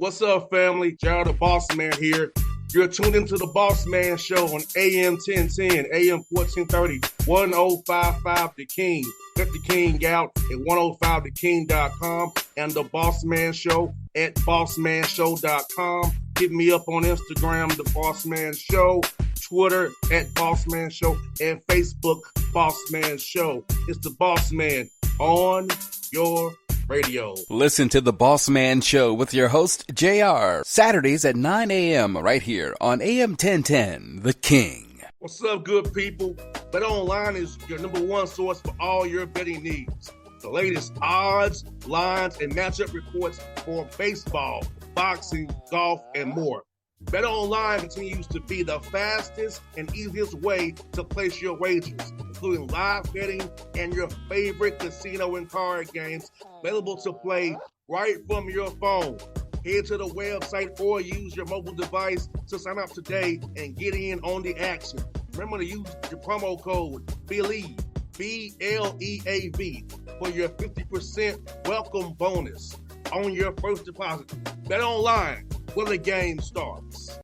What's up, family? Gerald the Bossman here. You're tuned into the Bossman Show on AM 1010, AM 1430, 1055 The King. Let the King out at 105theking.com and the Bossman Show at bossmanshow.com. Hit me up on Instagram, The Bossman Show, Twitter at Bossman Show, and Facebook, Bossman Show. It's the Bossman on your radio. Listen to the Bossman Show with your host, JR, Saturdays at 9 a.m. right here on AM 1010, The King. What's up, good people? BetOnline is your number one source for all your betting needs. The latest odds, lines, and matchup reports for baseball, boxing, golf, and more. BetOnline continues to be the fastest and easiest way to place your wagers, including live betting and your favorite casino and card games available to play right from your phone. Head to the website or use your mobile device to sign up today and get in on the action. Remember to use your promo code BELIEVE, B-L-E-A-V, for your 50% welcome bonus on your first deposit. BetOnline, where the game starts.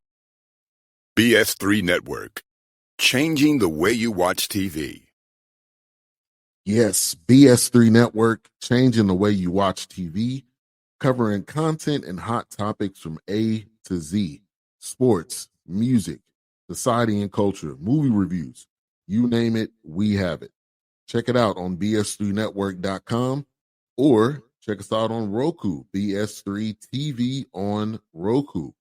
BS3 Network, changing the way you watch TV. Yes, BS3 Network, changing the way you watch TV, covering content and hot topics from A to Z, sports, music, society and culture, movie reviews, you name it, we have it. Check it out on bs3network.com or check us out on Roku, BS3 TV on Roku,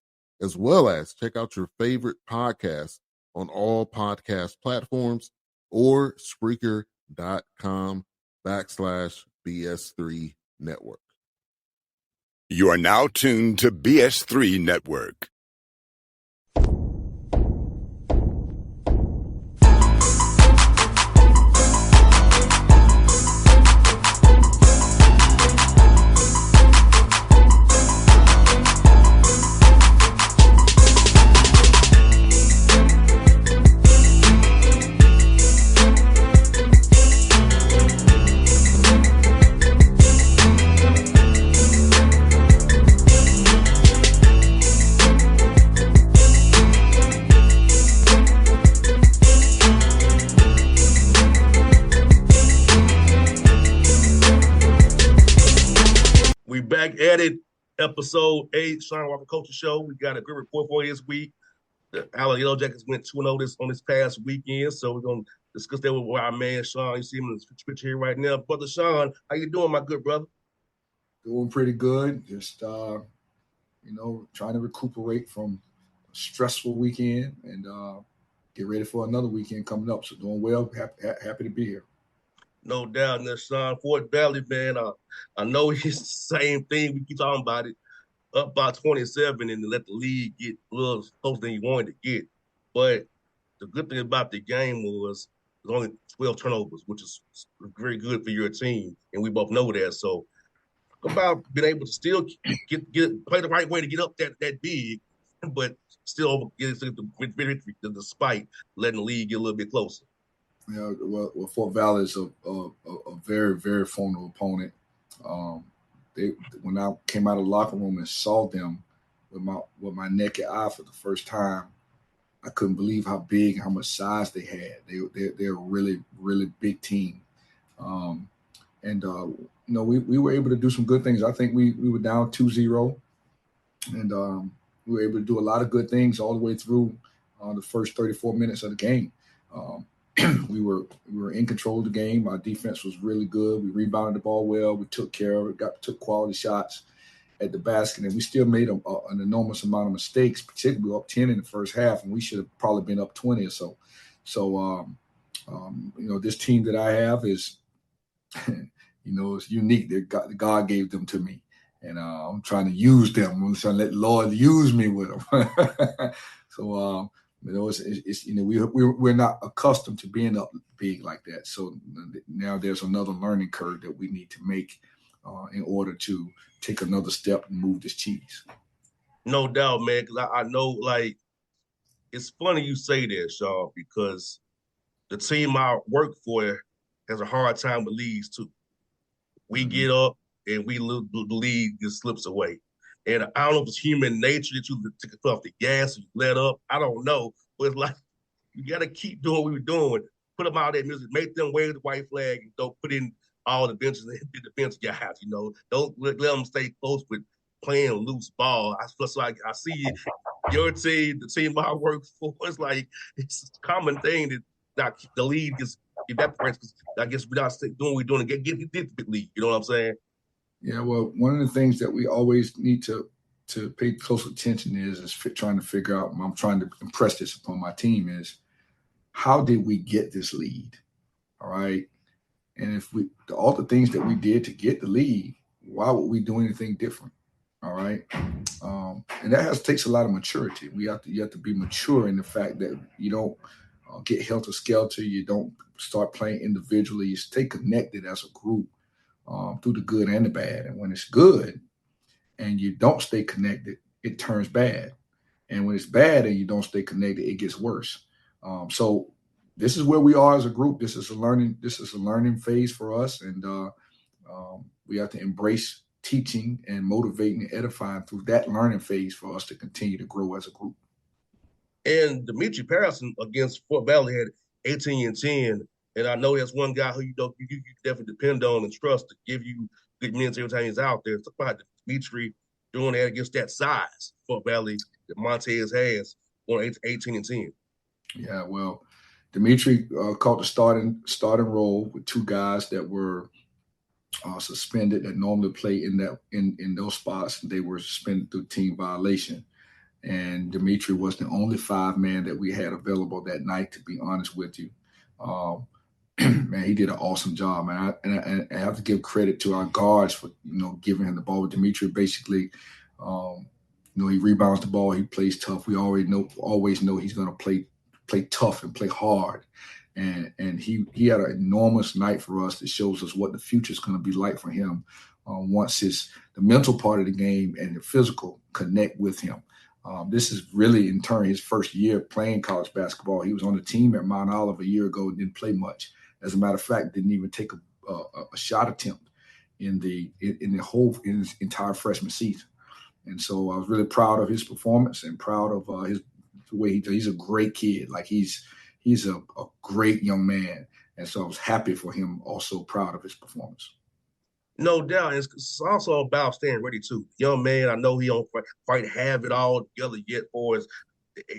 as well as check out your favorite podcasts on all podcast platforms or Spreaker.com/BS3 Network. You are now tuned to BS3 Network. We back at it, episode 8, Shawn Walker Culture Show. We got a good report for you this week. The Allen Yellow Jackets went 2-0 on this past weekend, so we're going to discuss that with our man, Shawn. You see him in the picture here right now. Brother Shawn, how you doing, my good brother? Doing pretty good. Just, trying to recuperate from a stressful weekend and get ready for another weekend coming up. So doing well, happy to be here. No doubt. And Shawn, Fort Valley, man, I know it's the same thing. We keep talking about it. Up by 27 and let the league get a little closer than you wanted to get. But the good thing about the game was there's only 12 turnovers, which is very good for your team, and we both know that. So about being able to still play the right way to get up that big, but still get the victory despite letting the league get a little bit closer. Yeah, well, Fort Valley is a very, very formidable opponent. When I came out of the locker room and saw them with my naked eye for the first time, I couldn't believe how big, how much size they had. They're a really, really big team. We were able to do some good things. I think we were down 2-0, and we were able to do a lot of good things all the way through the first 34 minutes of the game. We were in control of the game. Our defense was really good. We rebounded the ball well. We took care of it, took quality shots at the basket, and we still made an enormous amount of mistakes, particularly up 10 in the first half, and we should have probably been up 20 or so. So, this team that I have is, it's unique. God gave them to me, and I'm trying to use them. I'm trying to let the Lord use me with them. So, we're not accustomed to being up big like that. So now there's another learning curve that we need to make in order to take another step and move this cheese. No doubt, man, because I know, like, it's funny you say that, Shawn, because the team I work for has a hard time with leads, too. We get up and the league just slips away. And I don't know if it's human nature that you took it off the gas or you let up. I don't know. But it's like, you got to keep doing what we're doing. Put them out that music. Make them wave the white flag and don't put in all the benches and the bench guys, Don't let them stay close with playing loose ball. I see your team, the team I work for, it's like it's a common thing that not the lead gets evaporates because I guess we're not doing what we're doing to get the big lead. You know what I'm saying? Yeah, well, one of the things that we always need to pay close attention is trying to figure out. I'm trying to impress this upon my team is how did we get this lead? All right, and if all the things that we did to get the lead, why would we do anything different? All right, and that takes a lot of maturity. You have to be mature in the fact that you don't get helter skelter. You don't start playing individually. You stay connected as a group through the good and the bad. And when it's good and you don't stay connected, it turns bad. And when it's bad and you don't stay connected, it gets worse. So this is where we are as a group. This is a learning phase for us, and we have to embrace teaching and motivating and edifying through that learning phase for us to continue to grow as a group. And Dimitri Patterson against Fort Valley had 18 and 10. And I know that's one guy who you definitely depend on and trust to give you good minutes every time he's out there. Talk about Dimitri doing that against that size Fort Valley that Montez has on 18 and 10. Yeah, well, Dimitri caught the starting role with two guys that were suspended that normally play in those spots. They were suspended through team violation. And Dimitri was the only 5-man that we had available that night, to be honest with you. Man, he did an awesome job, man. And I have to give credit to our guards for, giving him the ball. Dimitri basically, he rebounds the ball. He plays tough. We always know he's going to play tough and play hard. And he had an enormous night for us that shows us what the future is going to be like for him once the mental part of the game and the physical connect with him. This is really, in turn, his first year playing college basketball. He was on the team at Mount Olive a year ago and didn't play much. As a matter of fact, didn't even take a shot attempt in his entire freshman season. And so I was really proud of his performance and proud of the way he's a great kid. Like he's a great young man. And so I was happy for him, also proud of his performance. No doubt. It's also about staying ready, too. Young man, I know he don't quite have it all together yet for his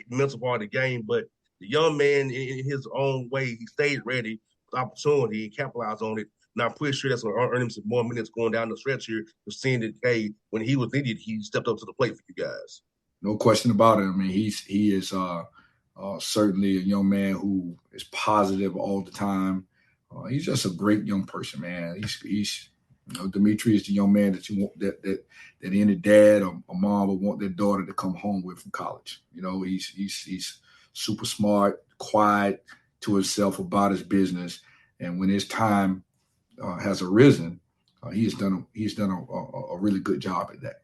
mental part of the game, but the young man, in his own way, he stayed ready with opportunity and capitalized on it. And I'm pretty sure that's going to earn him some more minutes going down the stretch here, just seeing that, hey, when he was needed, he stepped up to the plate for you guys. No question about it. I mean, he is certainly a young man who is positive all the time. He's just a great young person, man. He's Dimitri is the young man that you want that any dad or mom would want their daughter to come home with from college. He's super smart, quiet to himself about his business, and when his time has arisen, he's done a really good job at that.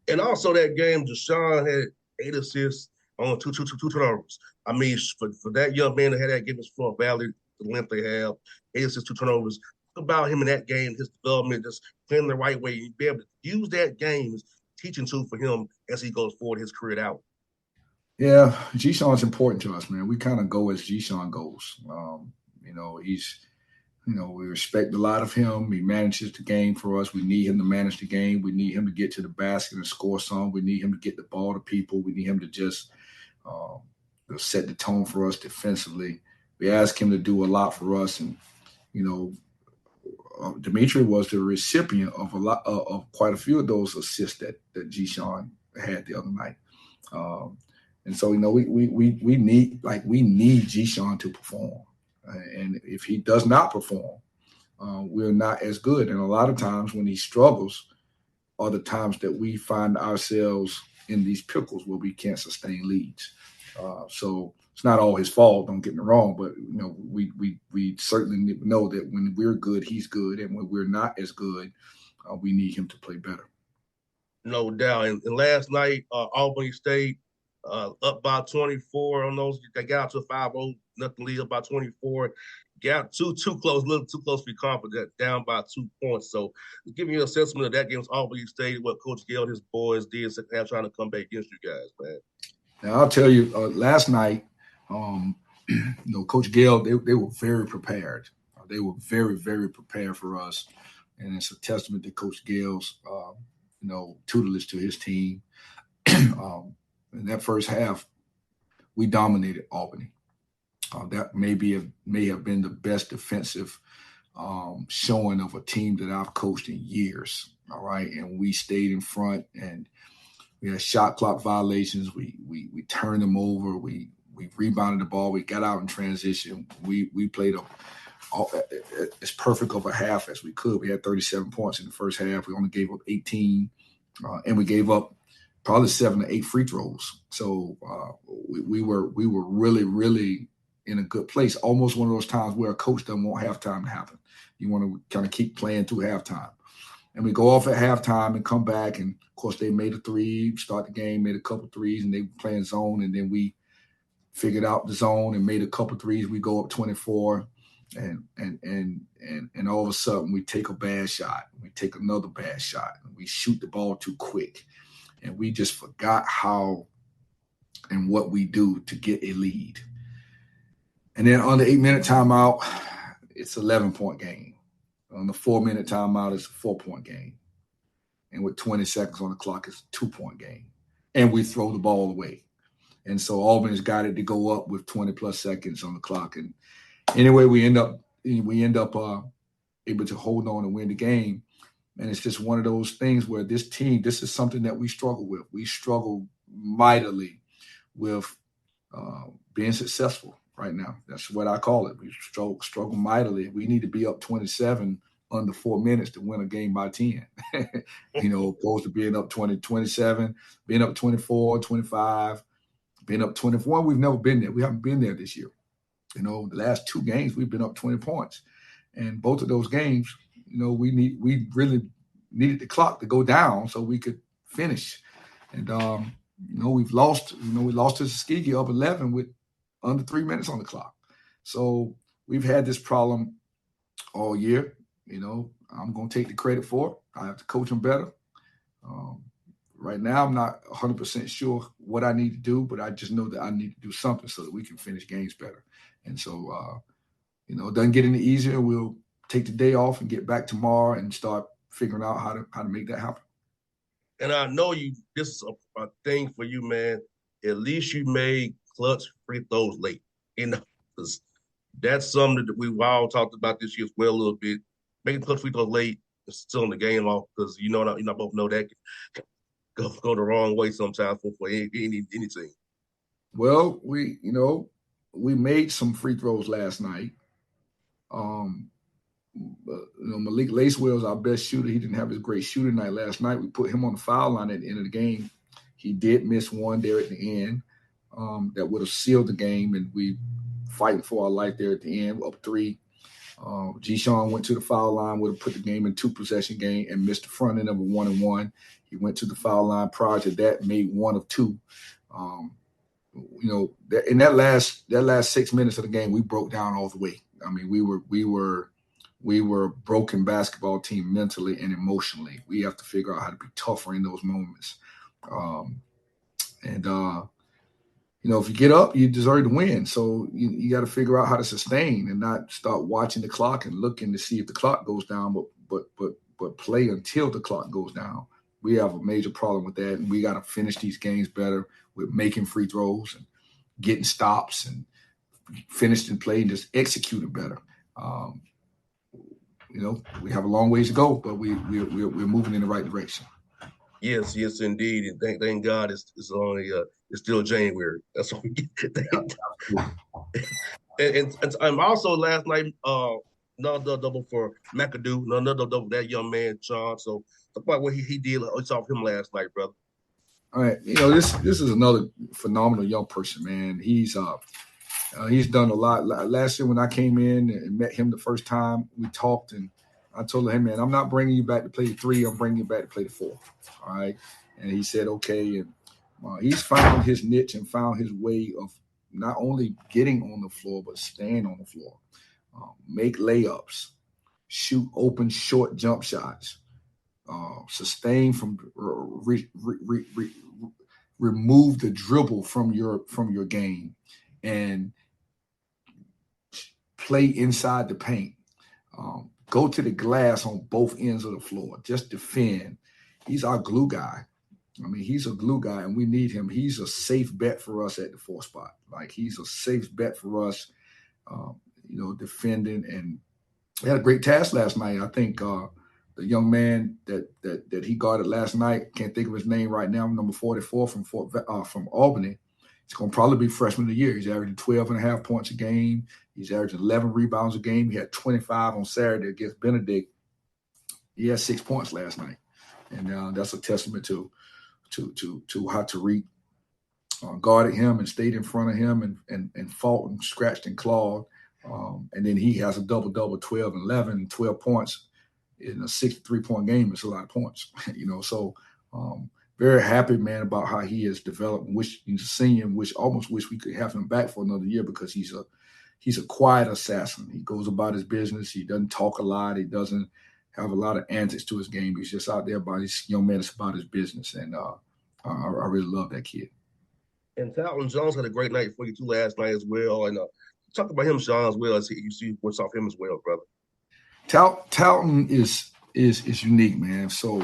And also that game, Shawn had 8 assists on two turnovers. I mean, for that young man to have that game, his Fort Valley, the length they have, 8 assists, 2 turnovers. About him in that game, his development, just playing the right way, and be able to use that game as teaching tool for him as he goes forward his career out. Yeah, G-Shawn's important to us, man. We kind of go as G-Shawn goes. We respect a lot of him. He manages the game for us. We need him to manage the game. We need him to get to the basket and score some. We need him to get the ball to people. We need him to just set the tone for us defensively. We ask him to do a lot for us, and Dimitri was the recipient of of quite a few of those assists that G-Shawn had the other night. And so, we need G-Shawn to perform. And if he does not perform, we're not as good. And a lot of times when he struggles are the times that we find ourselves in these pickles where we can't sustain leads. So it's not all his fault, don't get me wrong, but we certainly know that when we're good, he's good, and when we're not as good, we need him to play better. No doubt. And last night, Albany State up by 24 on those. They got out to a 5-0, nothing lead up by 24. got too close, a little too close to be confident, down by 2 points. So give me your assessment of that game. Albany State, what Coach Gale and his boys did second half trying to come back against you guys, man. Now, I'll tell you, last night, Coach Gale, they were very prepared. They were very, very prepared for us. And it's a testament to Coach Gale's, tutelage to his team. In that first half, we dominated Albany. That may have been the best defensive showing of a team that I've coached in years. All right, and we stayed in front, and we had shot clock violations. We turned them over. We rebounded the ball. We got out in transition. We played as perfect of a half as we could. We had 37 points in the first half. We only gave up 18, and we gave up probably 7 to 8 free throws. So we were really, really in a good place. Almost one of those times where a coach doesn't want halftime to happen. You want to kind of keep playing through halftime. And we go off at halftime and come back. And, of course, they made a three, start the game, made a couple threes, and they were playing zone. And then we figured out the zone and made a couple threes. We go up 24. And all of a sudden we take a bad shot. We take another bad shot. And we shoot the ball too quick. And we just forgot how and what we do to get a lead. And then on the 8-minute timeout, it's an 11-point game. On the 4-minute timeout, it's a 4-point game. And with 20 seconds on the clock, it's a 2-point game. And we throw the ball away. And so Albany's got it to go up with 20-plus seconds on the clock. And anyway, we end up able to hold on and win the game. And it's just one of those things where this team, this is something that we struggle with. We struggle mightily with being successful right now. That's what I call it. We struggle mightily. We need to be up 27 under 4 minutes to win a game by 10. Opposed to being up 20, 27, being up 24, 25, being up 24. We've never been there. We haven't been there this year. The last 2 games, we've been up 20 points. And both of those games, we really needed the clock to go down so we could finish. And, we've lost, we lost to Tuskegee up 11 with under 3 minutes on the clock. So we've had this problem all year. I'm going to take the credit for it. I have to coach them better. Right now, I'm not 100% sure what I need to do, but I just know that I need to do something so that we can finish games better. And so, it doesn't get any easier. We'll take the day off and get back tomorrow and start figuring out how to make that happen. And I know this is a thing for you, man. At least you made clutch free throws late. Because that's something that we've all talked about this year as well a little bit. Making clutch free throws late is still in the game off because you both know that can go the wrong way sometimes for any team. Well, we made some free throws last night. Malik Lacewell is our best shooter. He didn't have his great shooting night last night. We put him on the foul line at the end of the game. He did miss one there at the end that would have sealed the game, and we fighting for our life there at the end, up 3. Shawn went to the foul line, would have put the game in 2-possession game and missed the front end of a 1-and-1. He went to the foul line prior to that, made 1 of 2. In that last 6 minutes of the game, we broke down all the way. I mean, we were a broken basketball team mentally and emotionally. We have to figure out how to be tougher in those moments. If you get up, you deserve to win. So you got to figure out how to sustain and not start watching the clock and looking to see if the clock goes down, but play until the clock goes down. We have a major problem with that, and we got to finish these games better with making free throws and getting stops and finishing play and just executing better. We have a long ways to go, but we're moving in the right direction. Yes, indeed, and thank God it's only it's still January. That's what we get. and I'm also last night another double for McAdoo, another double for that young man Shawn. So talk about what he did. I saw him last night, brother. All right, this is another phenomenal young person, man. He's done a lot. Last year when I came in and met him the first time, we talked and I told him, hey, man, I'm not bringing you back to play the 3. I'm bringing you back to play the 4. All right. And he said, okay. And he's found his niche and found his way of not only getting on the floor, but staying on the floor. make layups, shoot open short jump shots, sustain from remove the dribble from your game, and play inside the paint. Go to the glass on both ends of the floor. Just defend. He's our glue guy. I mean, he's a glue guy, and we need him. He's a safe bet for us at the 4 spot. Like, he's a safe bet for us, defending. And he had a great task last night. I think the young man that he guarded last night, can't think of his name right now, number 44 from Albany. He's going to probably be freshman of the year. He's averaging 12.5 points a game. He's averaging 11 rebounds a game. He had 25 on Saturday against Benedict. He had 6 points last night. And that's a testament to how Tariq guarded him and stayed in front of him and fought and scratched and clawed. And then he has a double-double, 12 and 11, 12 points in a 63-point game. It's a lot of points, So very happy, man, about how he has developed. He's a senior, almost wish we could have him back for another year, because he's a quiet assassin. He goes about his business. He doesn't talk a lot. He doesn't have a lot of antics to his game. He's just out there about his young man. It's about his business, and I really love that kid. And Talton Jones had a great night for you too last night as well. And talk about him, Shawn, as well, as you see what's off him as well, brother. Talton is unique, man. So,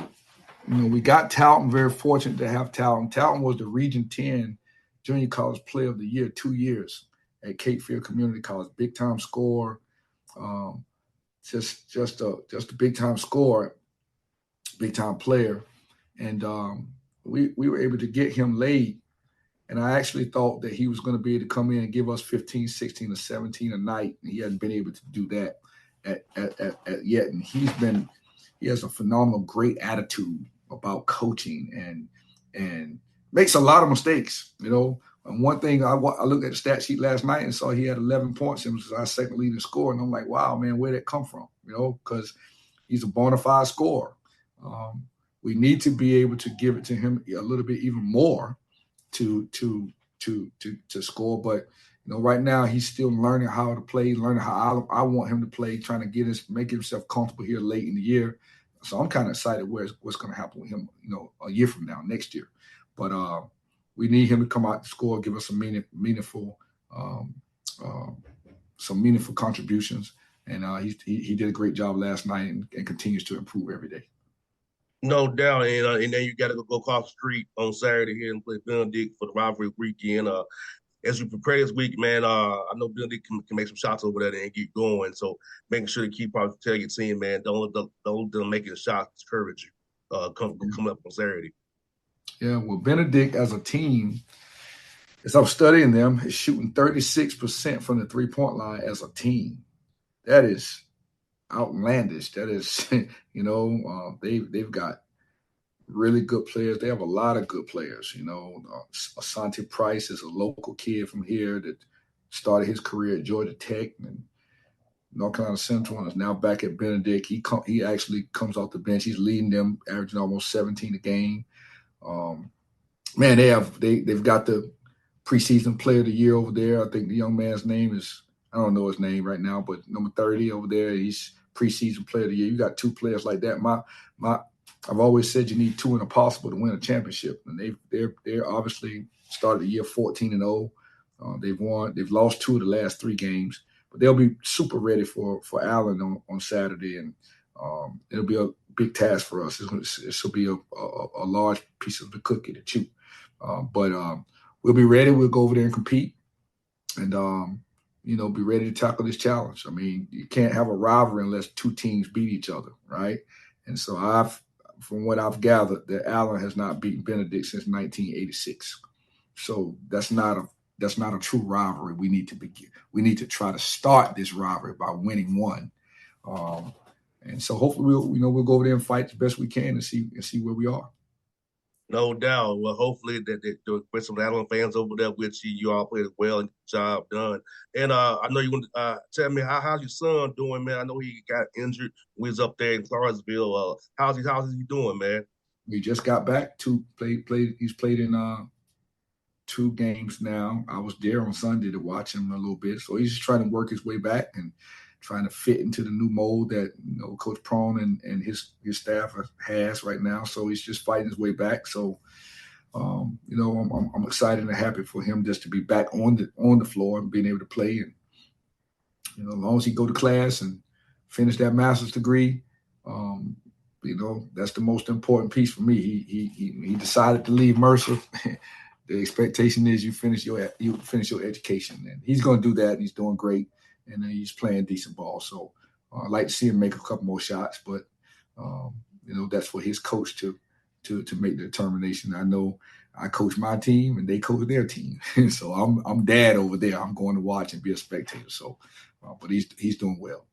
we got Talton. Very fortunate to have Talton. Talton was the Region 10 Junior College Player of the Year 2 years at Cape Fear Community College. Big time scorer, just a big time scorer, big time player, and we were able to get him late. And I actually thought that he was going to be able to come in and give us 15, 16, or 17 a night. And he hadn't been able to do that yet. And he has a phenomenal, great attitude about coaching and makes a lot of mistakes, And one thing, I looked at the stat sheet last night and saw he had 11 points and was our second leading scorer. And I'm like, wow, man, where'd that come from? Because he's a bona fide scorer. We need to be able to give it to him a little bit even more to score. But, right now he's still learning how to play, learning how I want him to play, trying to make himself comfortable here late in the year. So I'm kind of excited what's going to happen with him, a year from now, next year. But we need him to come out and score, give us some meaningful contributions. And he did a great job last night and continues to improve every day. No doubt. And then you got to go across the street on Saturday here and play Benedict for the rivalry weekend. As you prepare this week, man, I know Benedict can make some shots over there and get going. So making sure to keep our your team, man. Don't let them make a shot. Discourage you. Coming up on Saturday. Yeah, well, Benedict as a team, as I'm studying them, is shooting 36% from the 3-point line as a team. That is outlandish. That is, they've got really good players. They have a lot of good players. Asante Price is a local kid from here that started his career at Georgia Tech and North Carolina Central and is now back at Benedict. He actually comes off the bench. He's leading them, averaging almost 17 a game. Man, they've got the preseason player of the year over there. I think the young man's name is, I don't know his name right now, but number 30 over there, he's preseason player of the year. You got 2 players like that. I've always said you need 2 in a possible to win a championship, and they're obviously started the year 14-0. They've lost 2 of the last 3 games, but they'll be super ready for Allen on Saturday, and it'll be a big task for us. This will be a large piece of the cookie to chew, but we'll be ready. We'll go over there and compete, and be ready to tackle this challenge. I mean, you can't have a rivalry unless 2 teams beat each other, right? And so from what I've gathered, that Allen has not beaten Benedict since 1986. So that's not a true rivalry. We need to try to start this rivalry by winning one. And so hopefully we'll go over there and fight the best we can and see where we are. No doubt. Well, hopefully that with some Allen fans over there with you all played well and job done. And I know you want to tell me how's your son doing, man? I know he got injured when he was up there in Clarksville. How's he doing, man? We just got back to play. He's played in 2 games now. I was there on Sunday to watch him a little bit, so he's just trying to work his way back and trying to fit into the new mold that Coach Prone and his staff has right now. So he's just fighting his way back. So I'm excited and happy for him just to be back on the floor and being able to play. And as long as he go to class and finish that master's degree, that's the most important piece for me. He decided to leave Mercer. The expectation is you finish your education, and he's going to do that. And he's doing great, and he's playing decent ball. So I'd like to see him make a couple more shots, but that's for his coach to make the determination. I know I coach my team, and they coach their team, so I'm dad over there. I'm going to watch and be a spectator. So, but he's doing well.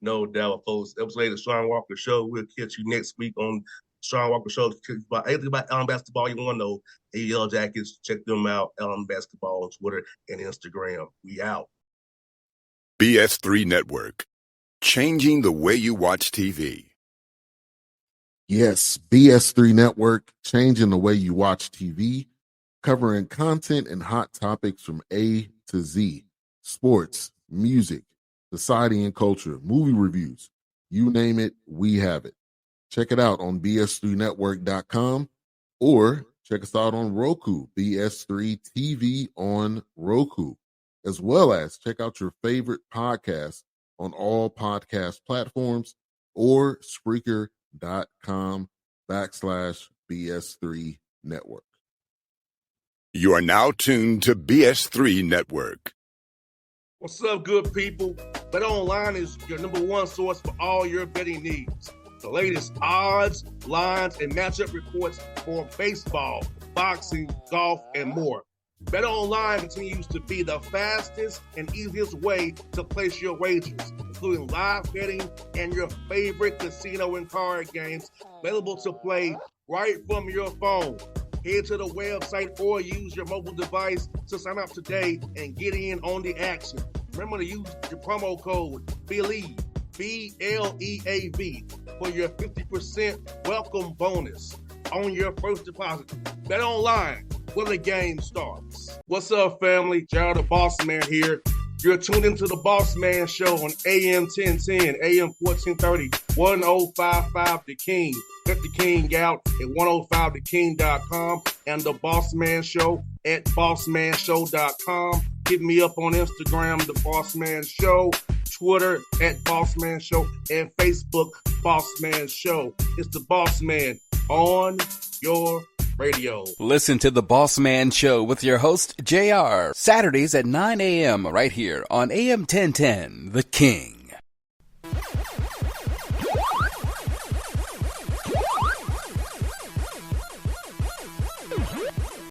No doubt, folks. That was the Shawn Walker Show. We'll catch you next week on Shawn Walker Show. About anything about Allen basketball you want to know, the Yellow Jackets, check them out. Allen Basketball on Twitter and Instagram. We out. BS3 Network, changing the way you watch TV. Yes, BS3 Network, changing the way you watch TV, covering content and hot topics from A to Z, sports, music, society and culture, movie reviews, you name it, we have it. Check it out on bs3network.com or check us out on Roku, BS3 TV on Roku, as well as check out your favorite podcast on all podcast platforms or Spreaker.com/BS3 Network. You are now tuned to BS3 Network. What's up, good people? Bet Online is your number one source for all your betting needs. The latest odds, lines, and matchup reports for baseball, boxing, golf, and more. Bet Online continues to be the fastest and easiest way to place your wagers, including live betting and your favorite casino and card games available to play right from your phone. Head to the website or use your mobile device to sign up today and get in on the action. Remember to use your promo code BELIEVE, BLEAV, for your 50% welcome bonus on your first deposit. Bet Online, where the game starts. What's up, family? Gerald the Bossman here. You're tuned into the Bossman Show on AM 1010, AM 1430, 1055 The King. Check The King out at 105theking.com and the Bossman Show at bossmanshow.com. Hit me up on Instagram, The Bossman Show, Twitter at Bossman Show, and Facebook, Bossman Show. It's the Bossman on your radio. Listen to The Bossman Show with your host, JR, Saturdays at 9 a.m. right here on AM 1010, The King.